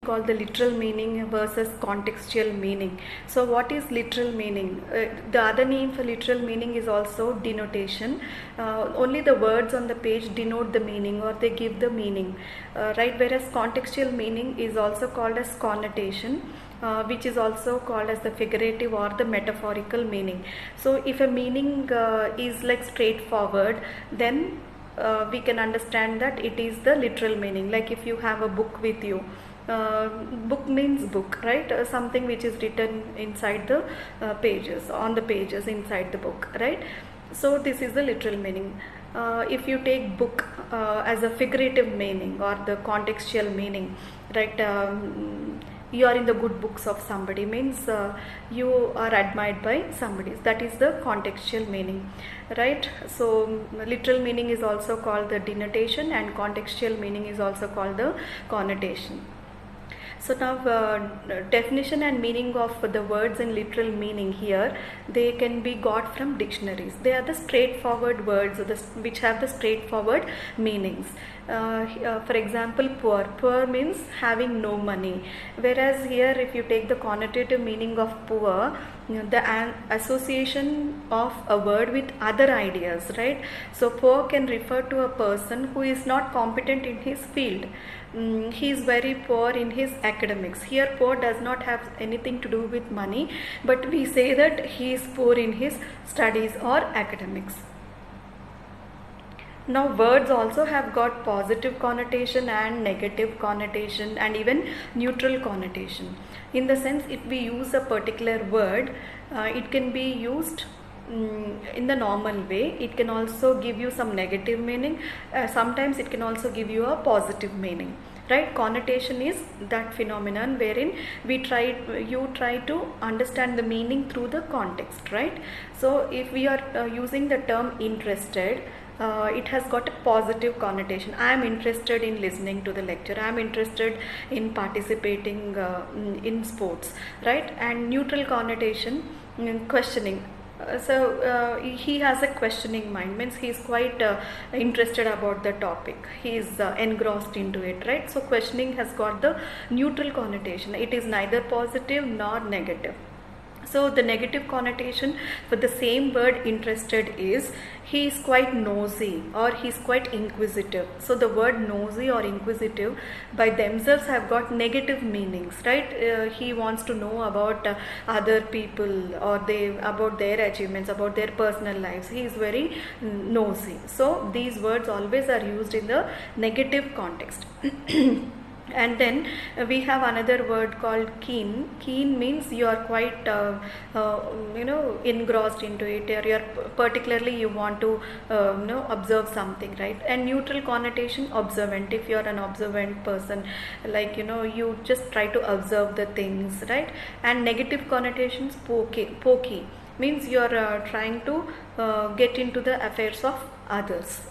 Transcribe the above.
call the literal meaning versus contextual meaning. So what is literal meaning? The other name for literal meaning is also denotation. Only the words on the page denote the meaning, or they give the meaning, right? Whereas contextual meaning is also called as connotation, which is also called as the figurative or the metaphorical meaning. So if a meaning is like straightforward, then we can understand that it is the literal meaning. Like if you have a book with you, book means book, right? Something which is written inside the pages, on the pages inside the book, right? So this is the literal meaning. If you take book as a figurative meaning or the contextual meaning, right? You are in the good books of somebody, means you are admired by somebody. That is the contextual meaning, right? So literal meaning is also called the denotation, and contextual meaning is also called the connotation. So now definition and meaning of the words in literal meaning here, they can be got from dictionaries. They are the straightforward words which have the straightforward meanings. For example, poor. Poor means having no money. Whereas here, if you take the connotative meaning of poor, the association of a word with other ideas, right? So poor can refer to a person who is not competent in his field. He is very poor in his academics. Here poor does not have anything to do with money, but we say that he is poor in his studies or academics. Now words also have got positive connotation and negative connotation and even neutral connotation. In the sense, if we use a particular word, it can be used in the normal way. It can also give you some negative meaning. Sometimes it can also give you a positive meaning, right? Connotation is that phenomenon wherein you try to understand the meaning through the context, right? So if we are using the term interested, it has got a positive connotation. I am interested in listening to the lecture. I am interested in participating in sports, right? And neutral connotation, questioning. He has a questioning mind, means he is quite interested about the topic. He is engrossed into it, right? So questioning has got the neutral connotation. It is neither positive nor negative. So the negative connotation for the same word interested is he is quite nosy or he is quite inquisitive. So the word nosy or inquisitive by themselves have got negative meanings, right? He wants to know about other people or about their achievements, about their personal lives. He is very nosy. So these words always are used in the negative context. And then we have another word called keen. Keen means you are quite engrossed into it, or you are particularly you want to observe something, right? And neutral connotation, observant. If you are an observant person, like you just try to observe the things, right? And negative connotations, pokey means you are trying to get into the affairs of others.